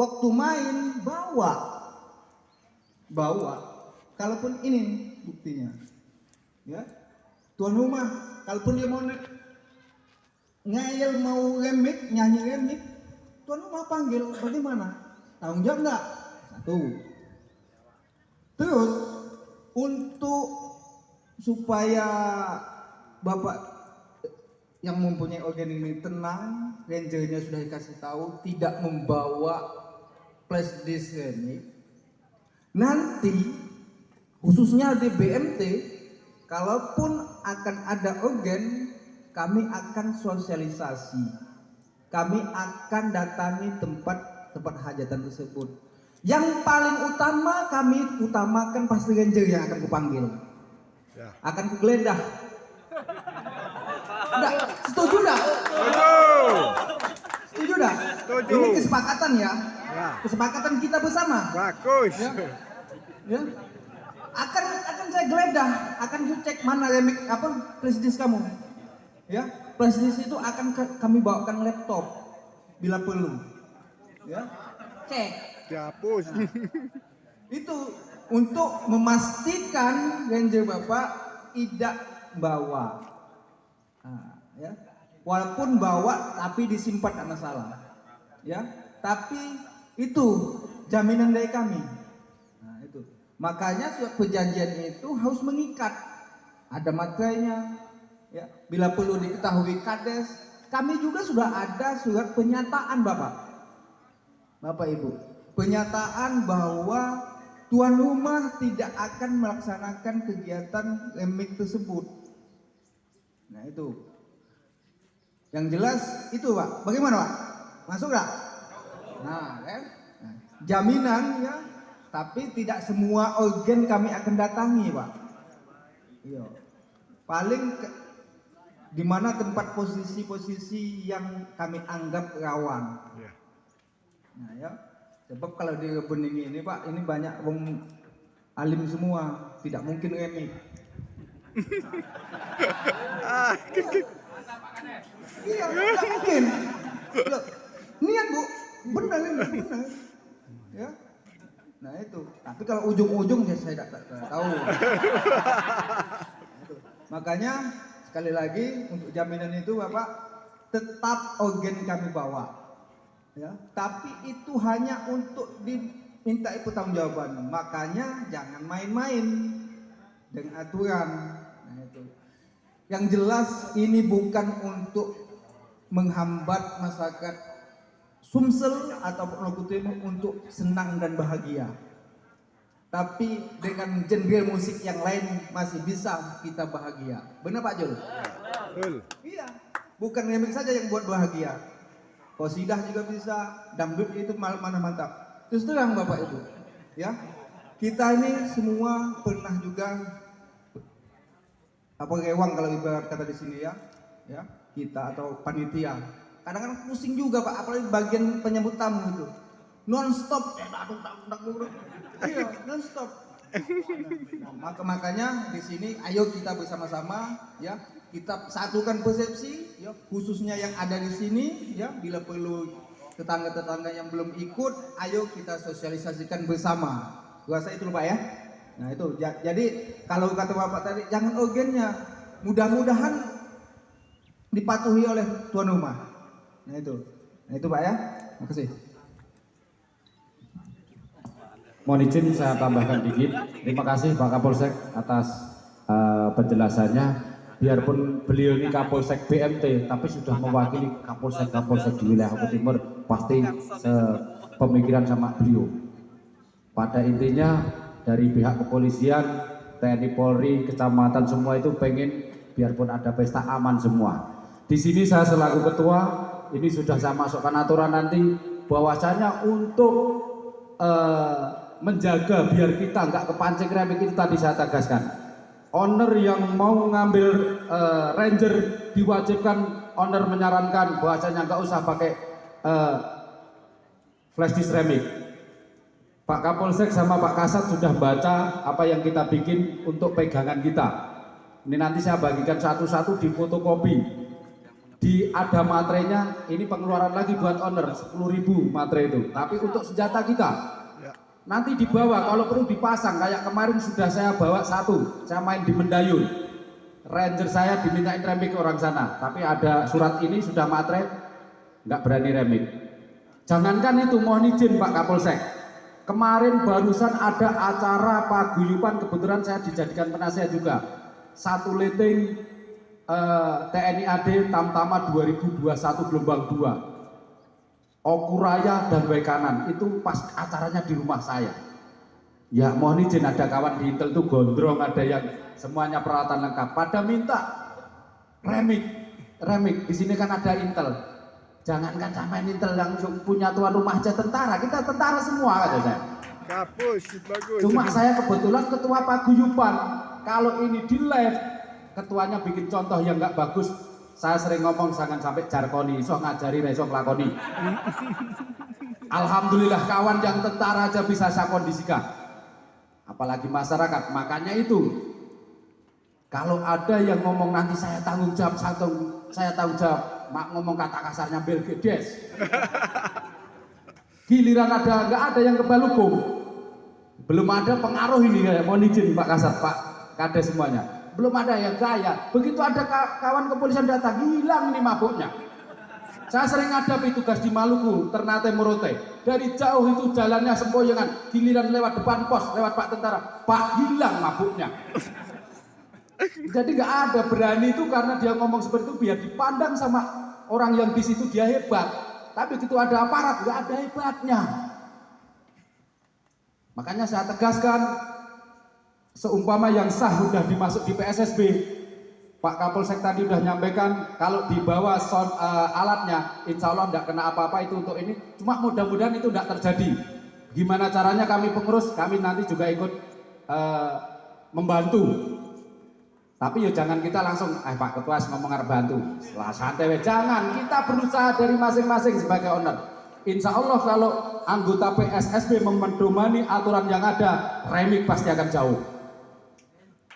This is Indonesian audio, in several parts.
waktu main bawa. Kalaupun ini buktinya, ya tuan rumah, kalaupun dia mau ngayal mau remik, nyanyi remik, tuan rumah panggil, bagaimana? Tanggung jawab enggak? Satu. Terus untuk supaya bapak yang mempunyai organ ini tenang, rangernya sudah dikasih tahu tidak membawa flash disk remik. Nanti khususnya di BMT, kalaupun akan ada organ, kami akan sosialisasi. Kami akan datangi tempat hajatan tersebut. Yang paling utama kami utamakan pasti ranger yang akan kupanggil. Akan kugeledah. Udah, setuju dah? Setuju dah? Ini kesepakatan ya. Kesepakatan kita bersama. Bagus. Ya. Akan saya geledah, akan cek mana remik flash disk kamu. Ya, flash disk itu akan kami bawakan laptop bila perlu. Ya. Cek. Dihapus. Nah, itu untuk memastikan ranger bapak tidak bawa. Nah, ya. Walaupun bawa tapi disimpan tidak masalah. Ya, tapi itu jaminan dari kami. Nah, itu. Makanya surat perjanjian itu harus mengikat. Ada materainya. Ya, bila perlu diketahui kades, kami juga sudah ada surat pernyataan Bapak Ibu. Pernyataan bahwa tuan rumah tidak akan melaksanakan kegiatan remik tersebut. Nah itu. Yang jelas itu Pak. Bagaimana Pak? Masuk nggak? Nah kan? Nah, jaminan ya. Tapi tidak semua organ kami akan datangi Pak. Iya. Paling di mana tempat posisi-posisi yang kami anggap rawan. Nah ya. Sebab kalau di Bening ini Pak, ini banyak wong alim semua, tidak mungkin remik. Iya, tidak mungkin. Loh, niat Bu, benar ini, benar. Ya. Nah itu. Tapi kalau ujung-ujung ya saya tidak tahu. Itu. Makanya sekali lagi untuk jaminan itu Bapak tetap organ kami bawa. Ya, tapi itu hanya untuk diminta pertanggungjawaban. Makanya jangan main-main dengan aturan. Nah, itu. Yang jelas ini bukan untuk menghambat masyarakat Sumsel ataupun Logo Timur untuk senang dan bahagia. Tapi dengan genre musik yang lain masih bisa kita bahagia. Benar Pak Jul? Betul. Iya. Bukan remix saja yang buat bahagia. Qasidah juga bisa, dangdut itu mana mantap. Terus terang Bapak Ibu, ya kita ini semua pernah juga rewang kalau ibarat kata di sini ya kita atau panitia. Kadang-kadang pusing juga Pak, apalagi bagian penyambut tamu itu, non stop, iya non stop. Nah, makanya di sini ayo kita bersama-sama ya. Kita satukan persepsi, ya, khususnya yang ada di sini, ya, bila perlu tetangga-tetangga yang belum ikut, ayo kita sosialisasikan bersama. Gua rasa itu Pak ya. Nah itu, jadi kalau kata Bapak tadi, jangan organnya, mudah-mudahan dipatuhi oleh tuan rumah. Nah itu Pak ya. Makasih. Mohon izin saya tambahkan dikit. Terima kasih Pak Kapolsek atas penjelasannya. Biarpun beliau ini Kapolsek BMT, tapi sudah mewakili Kapolsek di wilayah Logo Timur, pasti sepemikiran sama beliau. Pada intinya dari pihak kepolisian, TNI Polri, kecamatan semua itu pengen biarpun ada pesta aman semua. Di sini saya selaku ketua, ini sudah saya masukkan aturan nanti bahwasanya untuk menjaga biar kita nggak kepancing remik itu tadi saya tegaskan. Owner yang mau ngambil ranger diwajibkan, owner menyarankan bahwasanya nggak usah pakai flash disk remik. Pak Kapolsek sama Pak Kasat sudah baca apa yang kita bikin untuk pegangan kita. Ini nanti saya bagikan satu-satu di fotokopi. ada materainya, ini pengeluaran lagi buat owner 10.000 materai itu. Tapi untuk senjata kita nanti dibawa, kalau perlu dipasang. Kayak kemarin sudah saya bawa satu, saya main di Mendayun, Ranger saya dimintain remik orang sana, tapi ada surat ini sudah materai, nggak berani remik. Jangankan itu, mohon izin Pak Kapolsek, kemarin barusan ada acara paguyuban, kebetulan saya dijadikan penasihat juga, satu leteng TNI AD Tamtama 2021 gelombang 2, Okuraya dan Wekanan, itu pas acaranya di rumah saya. Ya mohon izin, ada kawan di Intel tuh gondrong, ada yang semuanya peralatan lengkap, pada minta remik. Di sini kan ada Intel, jangankan sampai Intel yang punya tuan rumah aja tentara, kita tentara semua kata saya. Kapus, bagus. Cuma saya kebetulan ketua paguyuban, kalau ini di live ketuanya bikin contoh yang nggak bagus, saya sering ngomong jangan sampai jarkoni, so ngajari reso ngelakoni. Alhamdulillah kawan yang tentara aja bisa saya kondisikan, apalagi masyarakat. Makanya itu kalau ada yang ngomong nanti saya tanggung jawab, saya tanggung jawab, mak ngomong kata kasarnya Belgedes. Giliran nggak ada yang kebal hukum, belum ada pengaruh ini, mohon izin Pak Kasat, Pak Kades semuanya. Belum ada yang gaya. Begitu ada kawan kepolisian datang, hilang nih mabuknya. Saya sering hadapi tugas di Maluku, Ternate Morote. Dari jauh itu jalannya sempoyongan, giliran lewat depan pos, lewat Pak Tentara, Pak hilang mabuknya. Jadi nggak ada, berani itu karena dia ngomong seperti itu biar dipandang sama orang yang di situ dia hebat. Tapi begitu ada aparat nggak ada hebatnya. Makanya saya tegaskan, seumpama yang sah sudah dimasuk di PSSB, Pak Kapolsek tadi sudah nyampaikan kalau dibawa alatnya, insya Allah tidak kena apa-apa itu untuk ini. Cuma mudah-mudahan itu tidak terjadi. Gimana caranya kami pengurus, kami nanti juga ikut membantu. Tapi ya jangan kita langsung, Pak Ketua ngomong harus bantu, setelah santai, jangan. Kita berusaha dari masing-masing sebagai owner. Insya Allah kalau anggota PSSB memedomani aturan yang ada, remik pasti akan jauh.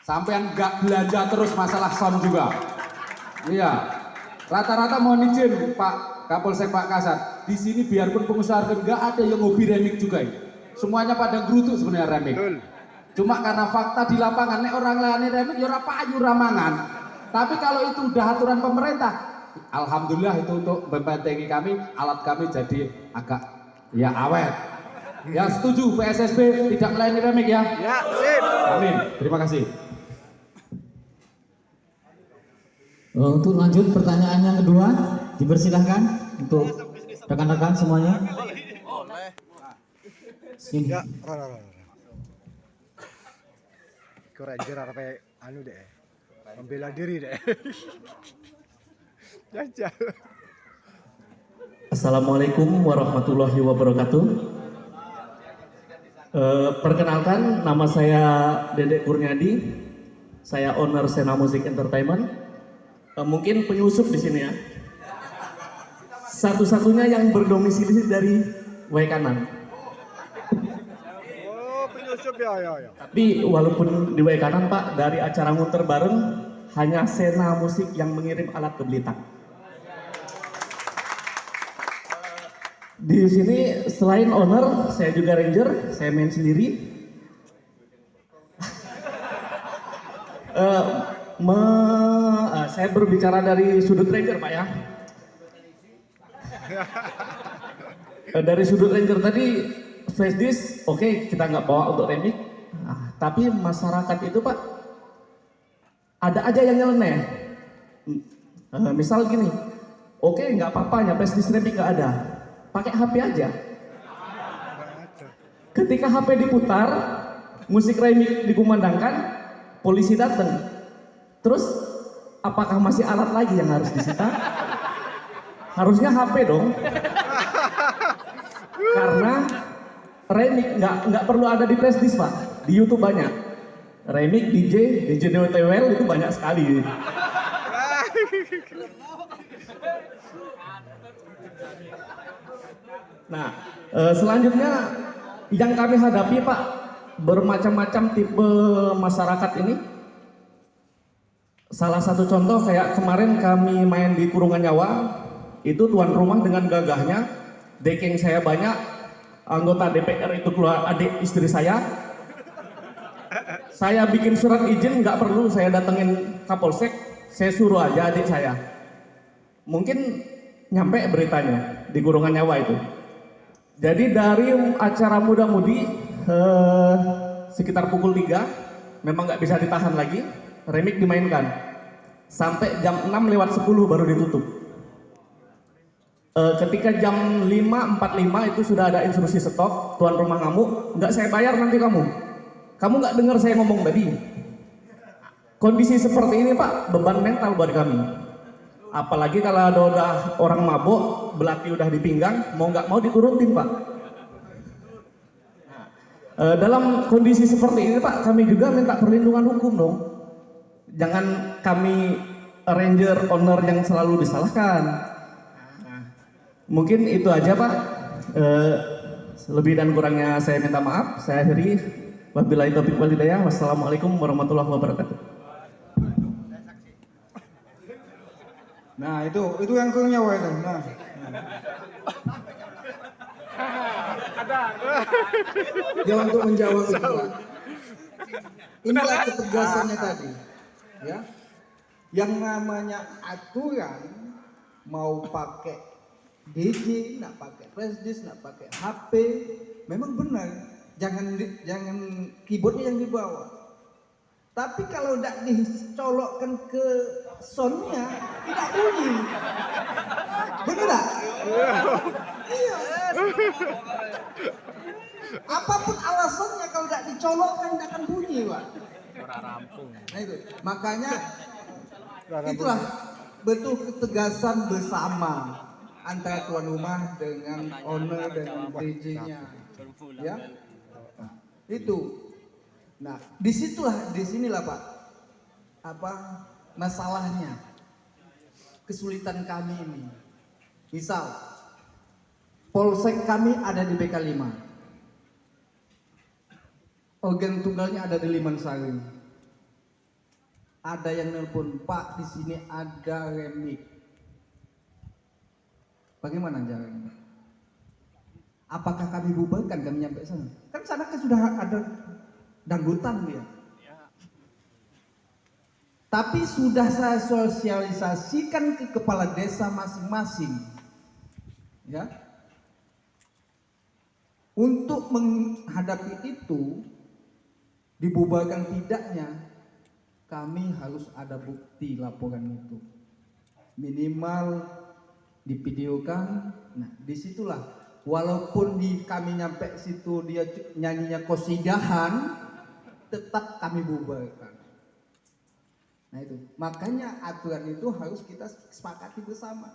Sampean nggak belanja terus masalah sound juga. Iya. Rata-rata mohon izin Pak Kapolsek, Pak Kasat, di sini biarpun pengusaha nggak ada yang hobi remik juga ini. Semuanya pada gerutu sebenarnya remik. Cuma karena fakta di lapangan, nek orang lain remik ya ora payu ramangan. Tapi kalau itu udah aturan pemerintah, alhamdulillah itu untuk membentengi kami, alat kami jadi agak ya awet. Ya setuju PSSB tidak melayani remik ya? Ya, sip. Amin. Terima kasih. Untuk lanjut pertanyaan yang kedua, dipersilahkan untuk rekan-rekan semuanya. Sini. Ya, Kau Ranger apa anu deh, membela diri deh. Jajal. Assalamualaikum warahmatullahi wabarakatuh. Perkenalkan, nama saya Dedek Kurniadi. Saya owner Sena Music Entertainment. Mungkin penyusup di sini ya. Satu-satunya yang berdomisili dari Wekanan. Oh, penyusup ya. Tapi walaupun di Wekanan Pak, dari acara muter bareng hanya Sena Musik yang mengirim alat ke Blitar. Di sini selain owner, saya juga ranger, saya main sendiri. Saya berbicara dari sudut ranger Pak ya. Dari sudut ranger tadi, flash disk, oke, kita nggak bawa untuk remix. Tapi masyarakat itu Pak, ada aja yang nyeleneh. Misal gini, oke nggak apa-apa, ya flash disk remix nggak ada. Pakai HP aja. Ketika HP diputar, musik remix dikumandangkan, polisi datang. Terus apakah masih alat lagi yang harus disita? Harusnya HP dong. Karena remix nggak perlu ada di flash disk Pak. Di YouTube banyak. Remix DJ DWTWL itu banyak sekali. Nah, selanjutnya yang kami hadapi Pak, bermacam-macam tipe masyarakat ini. Salah satu contoh kayak kemarin kami main di Kurungan Nyawa, itu tuan rumah dengan gagahnya, dekeng saya banyak, anggota DPR itu keluar adik istri saya bikin surat izin nggak perlu saya datengin Kapolsek, saya suruh aja adik saya. Mungkin nyampe beritanya di Kurungan Nyawa itu. Jadi dari acara muda-mudi sekitar pukul 3, memang nggak bisa ditahan lagi, remik dimainkan. Sampai jam 6:10 baru ditutup. Ketika jam 5:45 itu sudah ada instruksi stop, tuan rumah ngamuk, nggak saya bayar nanti kamu. Kamu nggak dengar saya ngomong tadi. Kondisi seperti ini Pak, beban mental buat kami. Apalagi kalau ada udah orang mabuk, belati udah di pinggang, mau nggak mau diturutin Pak. Dalam kondisi seperti ini Pak, kami juga minta perlindungan hukum dong. Jangan kami ranger owner yang selalu disalahkan. Mungkin itu aja Pak. Lebih dan kurangnya saya minta maaf. Saya akhiri. Wabillahi taufiq wal hidayah. Wassalamualaikum warahmatullahi wabarakatuh. Nah itu yang Kurungan Nyawa itu. Nah. Dia untuk menjawab itu Pak. Inilah ketegasannya tadi, ya. Yang namanya aturan mau pakai DJ, nak pakai flash disk, nak pakai HP, memang benar. Jangan keyboardnya yang dibawa. Tapi kalau tidak dicolokkan ke soundnya, tidak bunyi. Benar tak? Iya. Apapun alasannya kalau tidak dicolokkan tidak akan bunyi, Pak. Nah itu, makanya itulah betul ketegasan bersama antara tuan rumah dengan owner dengan DJ-nya, ya. Nah, itu. Nah, disinilah Pak, masalahnya, kesulitan kami ini. Misal, polsek kami ada di BK5, organ tunggalnya ada di Limansari. Ada yang nelpon, Pak, di sini ada remik. Bagaimana caranya? Apakah kami bubarkan kami nyampe sana? Kan sana kan sudah ada dangdutan dia. Tapi sudah saya sosialisasikan ke kepala desa masing-masing, ya. Untuk menghadapi itu, dibubarkan tidaknya, kami harus ada bukti laporan itu. Minimal divideokan. Nah, disitulah walaupun kami nyampe situ dia nyanyinya kosidahan, tetap kami bubarkan. Nah itu, makanya aturan itu harus kita sepakati bersama.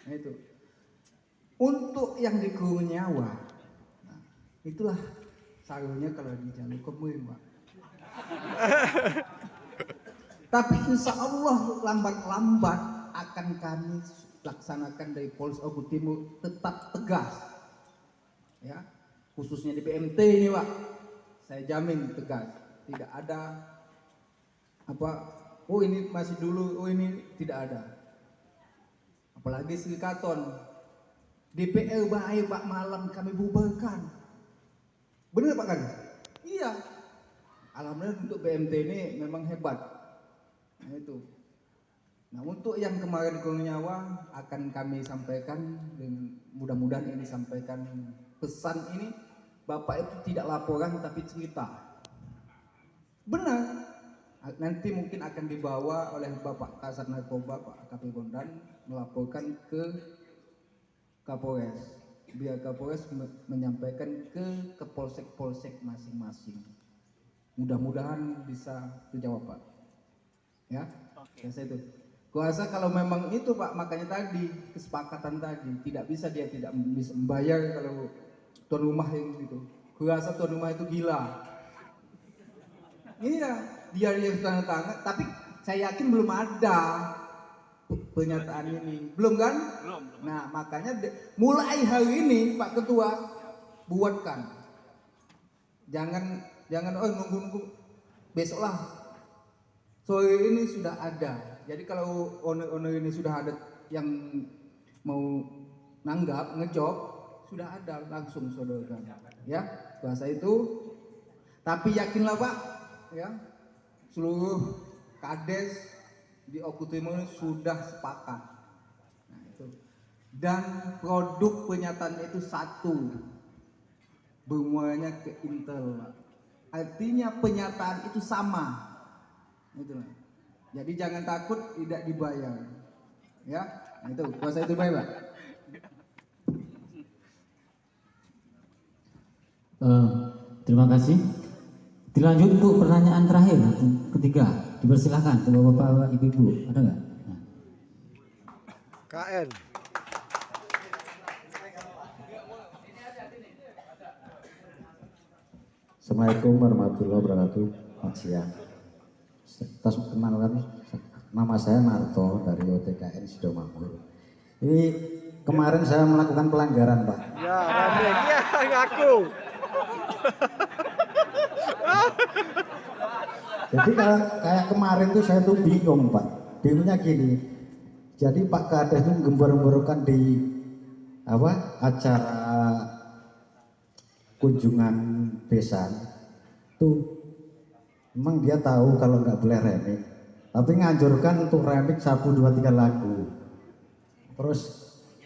Nah itu, untuk yang di Kurungan Nyawa, nah, itulah sarunya kalau di jalur kemudian Pak. Tapi insya Allah lambat-lambat akan kami laksanakan dari Polres Ogo Timur tetap tegas, ya, khususnya di PMT ini Pak, saya jamin tegas, tidak ada oh ini masih dulu, oh ini tidak ada. Apalagi Srikaton, DPR bahaya Pak, malam kami bubarkan. Benar Pak kan? Iya. Alhamdulillah untuk PMT ini memang hebat. Nah itu. Nah untuk yang kemarin di Kurungan Nyawa akan kami sampaikan, dengan mudah-mudahan ini disampaikan pesan ini, Bapak itu tidak laporan tapi cerita. Benar. Nanti mungkin akan dibawa oleh Bapak Kasat Narkoba, Pak KP Bondan, melaporkan ke Kapolres. Biar Kapolres menyampaikan ke polsek-polsek masing-masing. Mudah-mudahan bisa dijawab Pak. Ya, saya itu. Kuasa kalau memang itu Pak, makanya tadi kesepakatan tadi tidak bisa, dia tidak bisa membayar kalau tuan rumah yang itu. Kuasa tuan rumah itu gila. Iya, dia yang tanda tangan, tapi saya yakin belum ada pernyataan ini, belum kan? Belum. Nah makanya mulai hari ini Pak Ketua buatkan, jangan nunggu besok lah. Soal ini sudah ada. Jadi kalau owner ini sudah ada yang mau nanggap, ngejob, sudah ada langsung sodorkan. Ya, bahasa itu. Tapi yakinlah Pak, ya, seluruh kades di Oku Timur sudah sepakat. Nah, itu. Dan produk penyataan itu satu, bermuaranya ke Intel. Artinya penyataan itu sama. Itu. Jadi jangan takut tidak dibayar. Ya, nah, itu kuasa itu baik Pak. Terima kasih. Dilanjut untuk pertanyaan terakhir ketiga. Dipersilahkan ke bapak-bapak, ibu-ibu. Ada nggak? Nah. KN. Assalamualaikum warahmatullahi wabarakatuh. Selamat siang. Atas perkenalan, nama saya Narto dari OTKN Sidomakmur. Ini kemarin saya melakukan pelanggaran, Pak. Ya, Raden. Ya, ngaku. Jadi kayak kemarin tuh saya tuh bingung, Pak. Bingungnya gini. Jadi Pak Kades tuh gembor-gemborkan di acara kunjungan besan tuh, emang dia tahu kalau nggak boleh remix, tapi nganjurkan untuk remix 1, 2, 3 lagu. Terus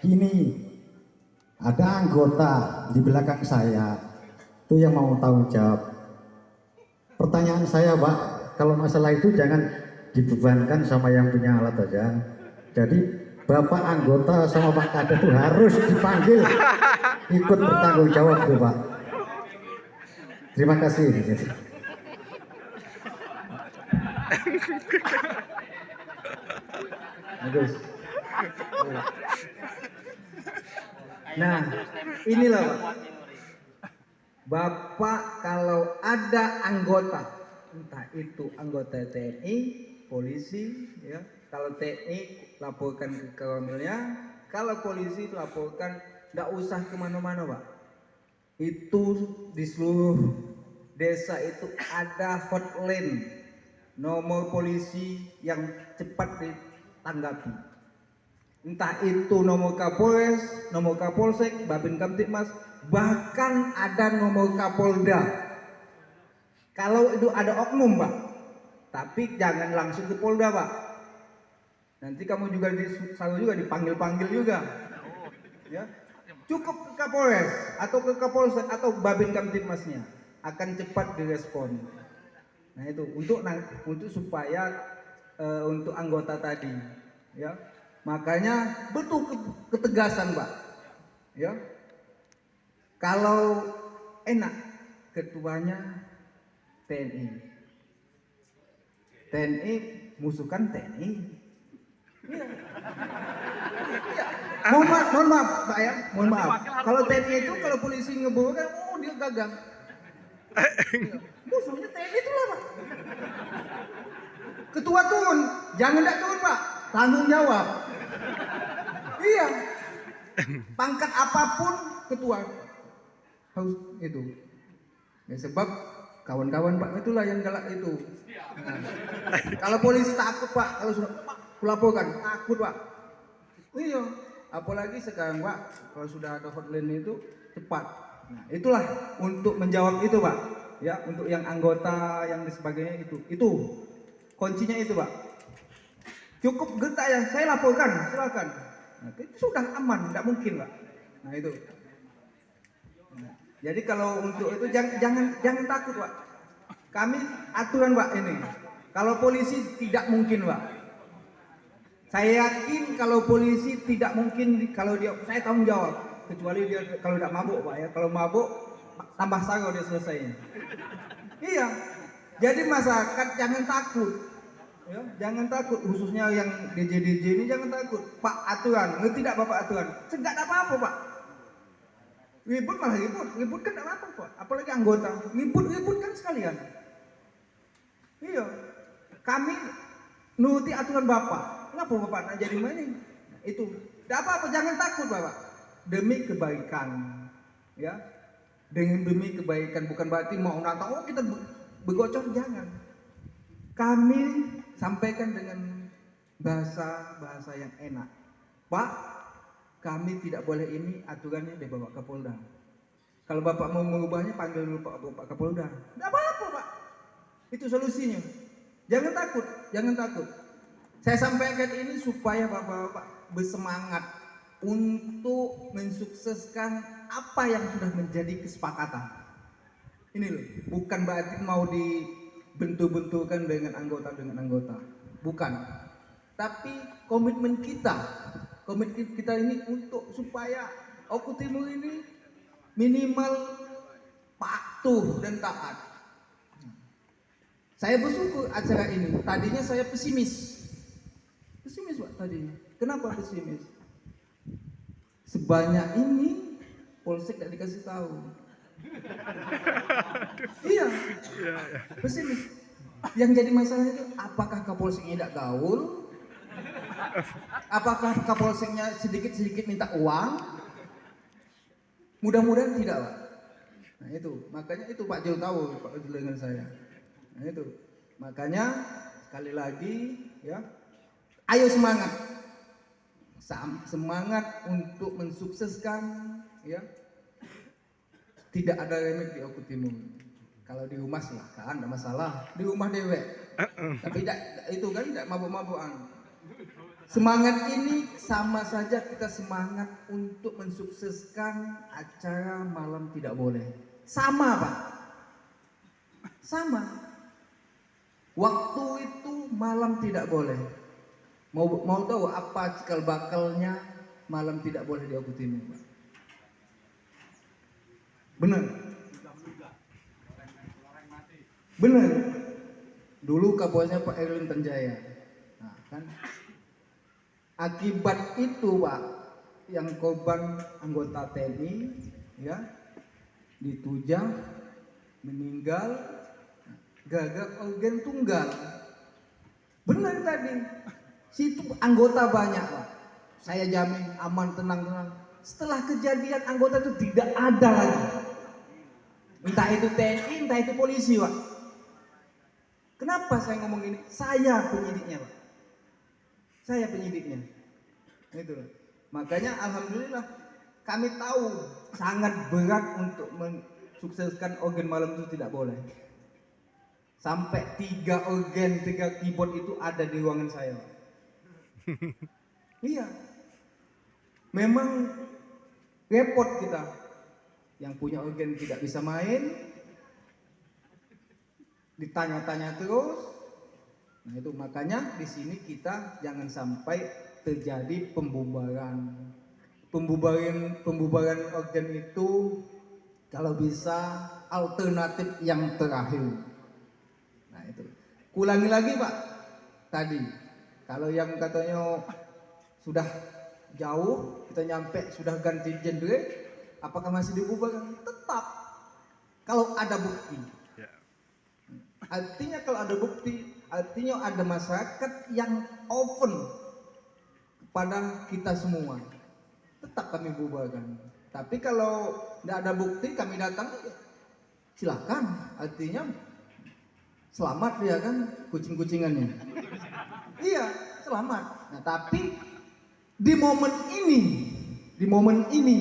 gini, ada anggota di belakang saya tuh yang mau tahu jawab. Pertanyaan saya Pak, kalau masalah itu jangan dibebankan sama yang punya alat aja. Jadi Bapak anggota sama Pak Kades itu harus dipanggil ikut bertanggung jawab tuh Pak. Terima kasih. Bagus. Nah, inilah Pak. Bapak kalau ada anggota, entah itu anggota TNI, polisi, ya. Kalau TNI laporkan ke kolonelnya, kalau polisi laporkan, nggak usah kemana-mana Pak. Itu di seluruh desa itu ada hotline, nomor polisi yang cepat ditanggapi. Entah itu nomor Kapolres, nomor Kapolsek, Babin Kamtibmas, bahkan ada nomor Kapolda. Kalau itu ada oknum Pak, tapi jangan langsung ke Polda Pak. Nanti kamu juga dipanggil-panggil juga. Ya. Cukup ke Kapolres atau ke Kapolsek atau Babin Kamtibmasnya akan cepat direspon. Nah itu untuk supaya untuk anggota tadi, ya. Makanya betul ketegasan Pak, ya. Kalau enak ketuanya TNI musuhkan TNI. Ya. Mohon maaf Pak ya, mohon maaf. Kalau TNI itu kalau polisi ngeburu kan, dia gagal. Ya. Musuhnya TNI itu lah Pak. Ketua turun, jangan tidak turun Pak, tanggung jawab. Iya, pangkat apapun ketua harus itu. Ya, sebab kawan-kawan Pak itulah yang galak itu. Nah, kalau polisi takut Pak, kalau sudah laporkan takut Pak. Iya, apalagi sekarang Pak, kalau sudah ada hotline itu cepat. Nah, itulah untuk menjawab itu Pak. Ya, untuk yang anggota yang sebagainya itu kuncinya itu Pak. Cukup getak ya, saya laporkan, silakan. Nah, itu sudah aman, tidak mungkin Pak. Nah itu. Nah, jadi kalau untuk itu jangan takut Pak. Kami aturan Pak ini. Kalau polisi tidak mungkin Pak. Saya yakin kalau polisi tidak mungkin kalau saya tanggung jawab. Kecuali dia kalau tidak mabuk Pak ya. Kalau mabuk tambah sago dia selesainya. Iya. Jadi masyarakat jangan takut. Ya, jangan takut, khususnya yang DJ ini jangan takut. Pak aturan, ngerti tidak Bapak aturan? Enggak ada apa-apa Pak. Ribut malah ribut kan tidak apa-apa Pak. Apalagi anggota, ribut kan sekalian. Iya, kami nuruti aturan Bapak. Kenapa Bapak nak jadi main? Itu, tidak apa-apa, jangan takut Bapak. Demi kebaikan, ya. Demi kebaikan, bukan berarti mau nantang, kita begocor, jangan. Kami sampaikan dengan bahasa yang enak. Pak, kami tidak boleh ini, aturannya dibawa ke Polda. Kalau Bapak mau mengubahnya, panggil dulu Pak Kapolda. Tidak apa-apa Pak, itu solusinya. Jangan takut, jangan takut. Saya sampaikan ini supaya Bapak-Bapak bersemangat untuk mensukseskan apa yang sudah menjadi kesepakatan. Ini loh, bukan berarti mau dibentur-benturkan dengan anggota, bukan. Tapi komitmen kita ini untuk supaya Oku Timur ini minimal patuh dan taat. Saya bersyukur acara ini. Tadinya saya pesimis Pak tadinya. Kenapa pesimis? Sebanyak ini Polsek tidak dikasih tahu. Iya, pesimis. Yang jadi masalah itu apakah Kapolseknya tidak gaul? Apakah Kapolseknya sedikit-sedikit minta uang? Mudah-mudahan tidak Pak. Nah itu, makanya itu Pak Jul tahu Pak Jul dengan saya. Nah itu, makanya sekali lagi ya, ayo semangat, semangat untuk mensukseskan ya. Tidak ada remeh di Oku Timur. Kalau di rumah silahkan, tidak masalah. Di rumah dewek. Tapi tidak, itu kan tidak mabuk-mabukan. Semangat ini sama saja kita semangat untuk mensukseskan acara malam tidak boleh. Sama Pak. Sama. Waktu itu malam tidak boleh. Mau tahu apa cikal bakalnya malam tidak boleh di Oku Timur Pak? Benar. Benar. Dulu Kapolresnya Pak Erwin Tanjaya. Nah, kan akibat itu Pak, yang korban anggota TNI ya ditujang meninggal gagal organ tunggal. Benar tadi. Situ anggota banyak Pak. Saya jamin aman, tenang. Setelah kejadian anggota itu tidak ada lagi. Entah itu TNI, entah itu polisi Pak. Kenapa saya ngomong ini? Saya penyidiknya Pak. Saya penyidiknya. Itu. Makanya alhamdulillah kami tahu sangat berat untuk mensukseskan organ malam itu tidak boleh. Sampai 3 organ, 3 keyboard itu ada di ruangan saya. Iya. Memang repot kita. Yang punya organ tidak bisa main. Ditanya-tanya terus. Nah itu makanya di sini kita jangan sampai terjadi pembubaran. Pembubaran organ itu kalau bisa alternatif yang terakhir. Nah itu. Ulangi lagi Pak. Tadi kalau yang katanya sudah jauh, kita nyampe sudah ganti genre, apakah masih dibubarkan? Tetap. Kalau ada bukti. Artinya kalau ada bukti, artinya ada masyarakat yang open kepada kita semua. Tetap kami bubarkan. Tapi kalau tidak ada bukti, kami datang, silakan. Artinya selamat dia kan kucing-kucingannya. Iya, selamat. Nah, tapi di momen ini,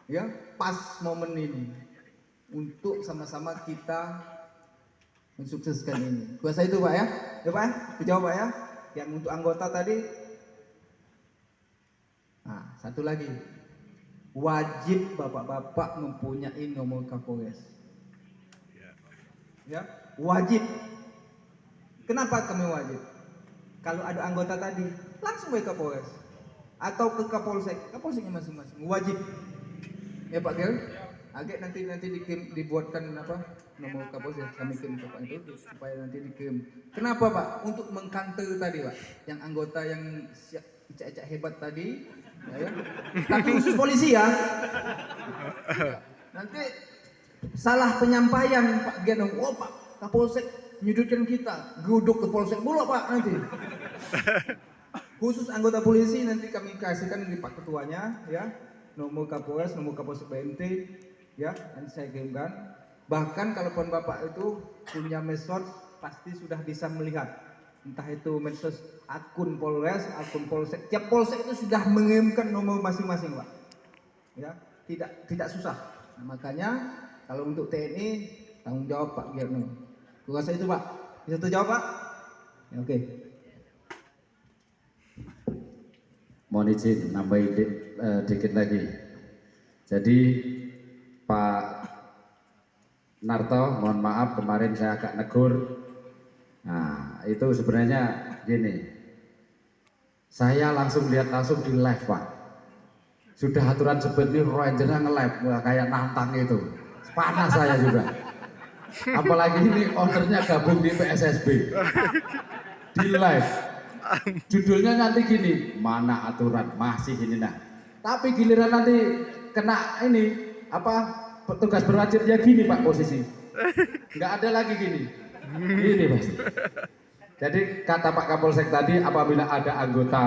ya, pas momen ini, untuk sama-sama kita mensukseskan ini. Kuasa itu Pak ya, ya Pak, dijawab Pak ya. Yang untuk anggota tadi. Nah, satu lagi, wajib bapak-bapak mempunyai nomor Kapolres. Ya, wajib. Kenapa kami wajib? Kalau ada anggota tadi, langsung ke Kapolres atau ke Kapolseknya masing-masing. Wajib. Ya Pak Ger? Agak nanti dibuatkan apa nomor Kapolsek kami kirim ke Pak itu supaya nanti dikirim. Kenapa Pak? Untuk mengkanter tadi Pak, yang anggota yang icak-icak hebat tadi, ya. Tapi khusus polisi ya. Nanti salah penyampaian Pak Genong, oh Pak Kapolsek nyudutkan kita, geruduk ke Polsek bola Pak nanti. Khusus anggota polisi nanti kami kasihkan di Pak Ketuanya ya, nomor Kapolres, nomor Kapolsek BMT ya, nanti saya kirimkan. Bahkan kalaupun Bapak itu punya medsos pasti sudah bisa melihat entah itu medsos akun Polres, akun Polsek. Tiap polsek itu sudah mengirimkan nomor masing-masing, Pak. Ya, tidak susah. Nah, makanya kalau untuk TNI tanggung jawab Pak Gierno. Kuasa itu Pak. Bisa terjawab Pak? Ya, oke. Mohon izin nambahin dikit lagi. Jadi Pak Narto, mohon maaf kemarin saya agak negur. Nah, itu sebenarnya gini. Saya langsung lihat langsung di live Pak. Sudah aturan seperti ini Ranger nge-live, wah kayak nantang itu. Panas saya juga. Apalagi ini ownernya gabung di PSSB. Di live. Judulnya nanti gini, mana aturan masih ini nah. Tapi giliran nanti kena ini apa petugas berwajib ya gini Pak posisi. Nggak ada lagi gini. Ini Mas. Jadi kata Pak Kapolsek tadi apabila ada anggota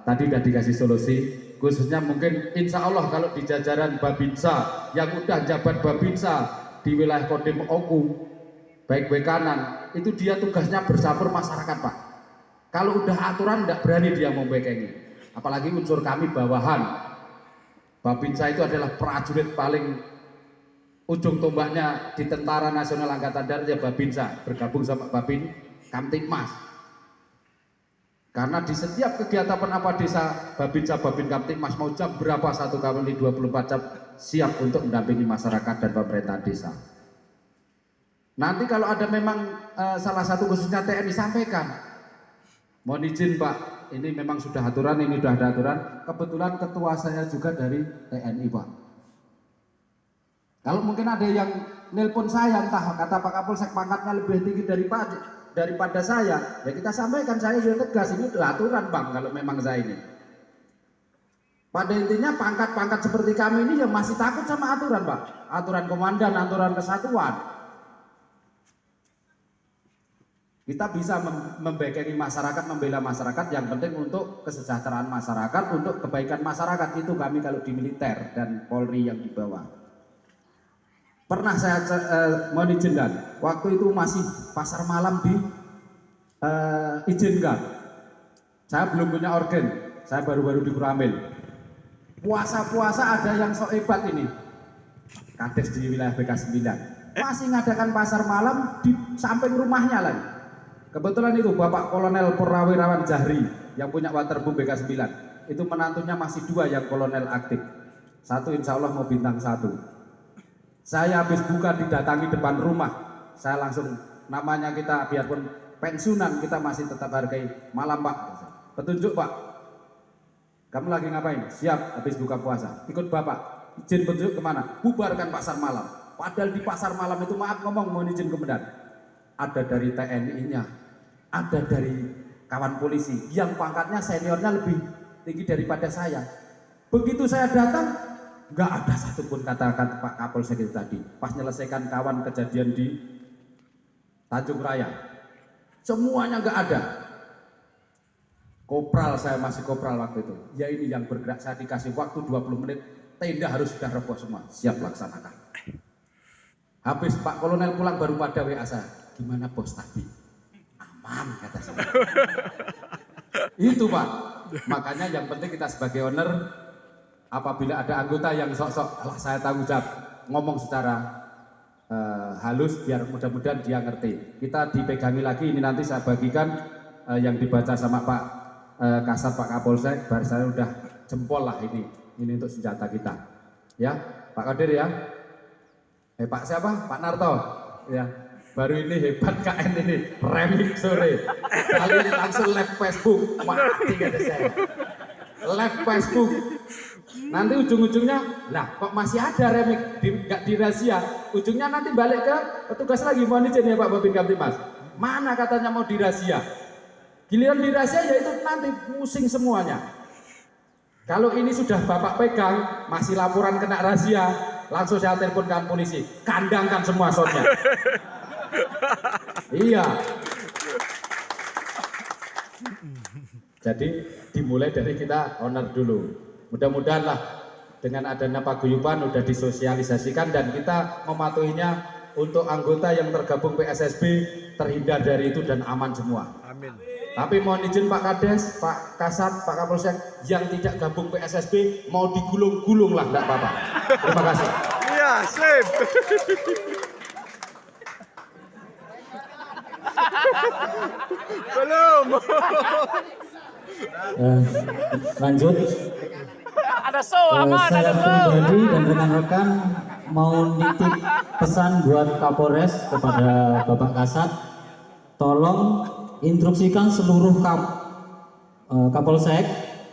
tadi udah dikasih solusi, khususnya mungkin insya Allah kalau di jajaran Babinsa yang udah jabat Babinsa di wilayah Kodim Oku baik kanan itu dia tugasnya bersabar masyarakat Pak. Kalau udah aturan tidak berani dia membekengi, apalagi unsur kami bawahan. Babinsa itu adalah prajurit paling ujung tombaknya di Tentara Nasional Angkatan Darat ya Babinsa, bergabung sama Babin Kamtipmas. Karena di setiap kegiatan apa desa Babinsa Babin Kamtipmas mau jam berapa 1 kali 24 jam siap untuk mendampingi masyarakat dan pemerintah desa. Nanti kalau ada memang salah satu khususnya TNI sampaikan. Mohon izin Pak, ini memang sudah aturan, ini sudah ada aturan. Kebetulan ketua saya juga dari TNI Pak. Kalau mungkin ada yang nelpon saya, entah kata Pak Kapolsek pangkatnya lebih tinggi daripada saya, ya kita sampaikan, saya sudah tegas, ini sudah aturan Bang kalau memang saya ini. Pada intinya pangkat-pangkat seperti kami ini ya masih takut sama aturan Pak. Aturan komandan, aturan kesatuan. Kita bisa membekengi masyarakat, membela masyarakat, yang penting untuk kesejahteraan masyarakat, untuk kebaikan masyarakat. Itu kami kalau di militer dan Polri yang di bawah. Pernah saya mohon izin dan waktu itu masih pasar malam izinkan. Saya belum punya organ, saya baru-baru di Kuramil. Puasa-puasa ada yang sok hebat ini. Kades di wilayah BK9 masih ngadakan pasar malam di samping rumahnya lagi. Kebetulan itu Bapak Kolonel Purnawirawan Jahri yang punya waterboom BK9. Itu menantunya masih 2 yang kolonel aktif. 1 insya Allah mau bintang 1. Saya habis buka didatangi depan rumah. Saya langsung, namanya kita biarpun pensiunan kita masih tetap hargai. Malam Pak, petunjuk Pak. Kamu lagi ngapain? Siap, habis buka puasa. Ikut Bapak, izin petunjuk kemana? Bubarkan pasar malam. Padahal di pasar malam itu maaf ngomong mohon izin komandan. Ada dari TNI-nya, ada dari kawan polisi yang pangkatnya seniornya lebih tinggi daripada saya. Begitu saya datang, nggak ada satupun kata-kata Pak Kapolsek itu tadi. Pas menyelesaikan kawan kejadian di Tanjung Raya, semuanya nggak ada. Kopral, saya masih kopral waktu itu. Ya ini yang bergerak, saya dikasih waktu 20 menit, tenda harus sudah roboh semua, siap laksanakan. Habis Pak Kolonel pulang baru pada WA saya, gimana bos tadi? Aman kata saya. Itu Pak, makanya yang penting kita sebagai owner, apabila ada anggota yang sok-sok, saya tanggung jawab, ngomong secara halus biar mudah-mudahan dia ngerti. Kita dipegangi lagi, ini nanti saya bagikan yang dibaca sama Pak Kasat Pak Kapolsek, baru saya udah jempol lah ini untuk senjata kita. Ya, Pak Kadir ya. Pak siapa? Pak Narto. Ya, baru ini hebat KN ini, remix sore. Kali ini langsung live Facebook, mati kata saya. Live Facebook. Nanti ujung-ujungnya, lah kok masih ada remix, nggak dirahsia. Ujungnya nanti balik ke petugas lagi, mohon izin ya Pak Babin Kamtipmas. Mana katanya mau dirahsia? Giliran dirahsia ya itu nanti pusing semuanya. Kalau ini sudah Bapak pegang, masih laporan kena rahasia, langsung saya teleponkan polisi, kandangkan semua shotnya. Iya. Jadi dimulai dari kita owner dulu. Mudah-mudahan lah dengan adanya paguyuban udah disosialisasikan dan kita mematuhinya untuk anggota yang tergabung PSSB terhindar dari itu dan aman semua. Amin. Tapi mohon izin Pak Kades, Pak Kasat, Pak Kapolsek yang tidak gabung PSSB mau digulung-gulung lah, enggak apa-apa. Terima kasih. Iya, sip. Belum. Lanjut. Saya pribadi dan rekan-rekan mau nitip pesan buat Kapolres kepada Bapak Kasat, tolong instruksikan seluruh Kapolsek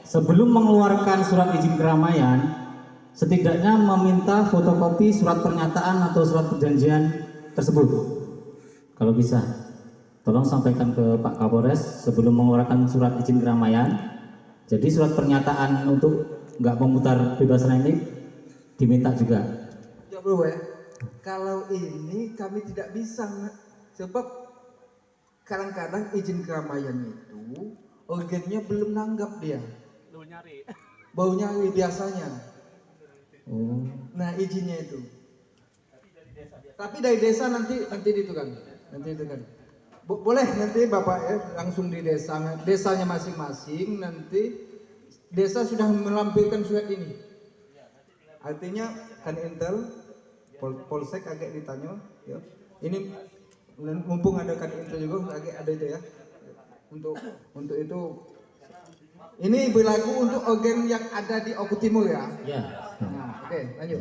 sebelum mengeluarkan surat izin keramaian, setidaknya meminta fotokopi surat pernyataan atau surat perjanjian tersebut. Kalau bisa, tolong sampaikan ke Pak Kapolres sebelum mengeluarkan surat izin keramaian. Jadi surat pernyataan untuk nggak memutar bebas remik diminta juga. Ya bro ya, kalau ini kami tidak bisa, sebab kadang-kadang izin keramaian itu agennya belum nanggap dia. Bau nyari biasanya. Oh. Nah izinnya itu. Tapi dari desa nanti itu kan. Boleh nanti Bapak ya langsung di desanya masing-masing, nanti desa sudah melampirkan surat ini. Artinya kan Intel Polsek agak ditanya ya. Ini mumpung ada kan Intel juga agak ada itu ya. Untuk itu ini berlaku untuk agen yang ada di Oku Timur ya. Ya. Nah, oke, lanjut.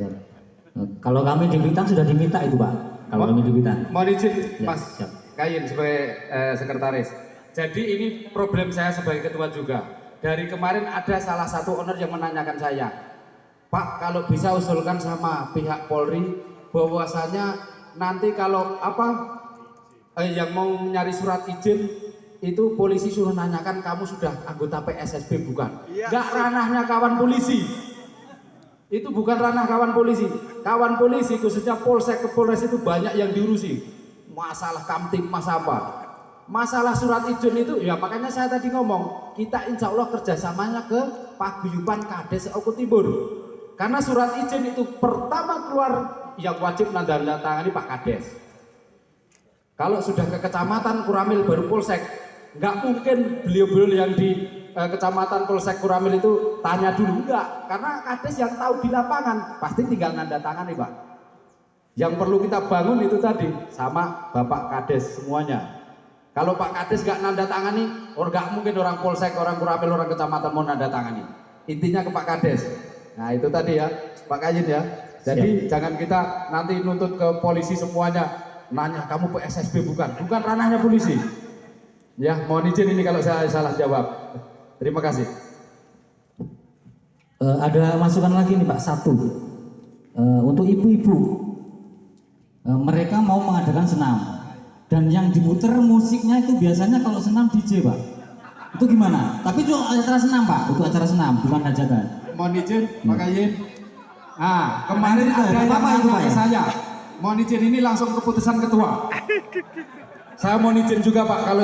Kalau kami di Bintan sudah diminta itu Pak. Kalau kami di Bintan. Mohon izin Ya, Mas siap. Kayin sebagai sekretaris. Jadi ini problem saya sebagai ketua juga. Dari kemarin ada salah satu owner yang menanyakan saya, Pak, kalau bisa usulkan sama pihak Polri bahwasanya nanti kalau yang mau nyari surat izin itu polisi suruh nanyakan kamu sudah anggota PSSB bukan? Enggak ranahnya kawan polisi. Itu bukan ranah kawan polisi. Kawan polisi khususnya Polsek ke Polres itu banyak yang diurusi. Masalah Kamtipmas apa? Masalah surat izin itu ya makanya saya tadi ngomong kita insya Allah kerjasamanya ke Paguyuban Kades Oku Timur, karena surat izin itu pertama keluar yang wajib nandatangani Pak Kades. Kalau sudah ke kecamatan Kuramil baru Polsek, nggak mungkin beliau-beliau yang di kecamatan Polsek Kuramil itu tanya dulu, enggak, karena Kades yang tahu di lapangan pasti tinggal nandatangani Pak. Yang perlu kita bangun itu tadi sama Bapak Kades semuanya. Kalau Pak Kades nggak nandatangani, nggak mungkin orang Polsek, orang Kuramil, orang kecamatan mau nandatangani. Intinya ke Pak Kades. Nah itu tadi ya, Pak Kayin ya. Jadi jangan kita nanti nuntut ke polisi semuanya, nanya kamu PSSB bukan ranahnya polisi. Ya, mohon izin ini kalau saya salah jawab. Terima kasih. Ada masukan lagi nih Pak, satu. Untuk ibu-ibu, mereka mau mengadakan senam. Dan yang diputer musiknya itu biasanya kalau senam DJ Pak. Itu gimana? Tapi itu acara senam Pak, itu acara senam, bukan hajatan. Mohon izin Pak Kayin. Kemarin ada yang nanya ke saya. Mohon izin ini langsung keputusan ketua. Saya mohon izin juga Pak kalau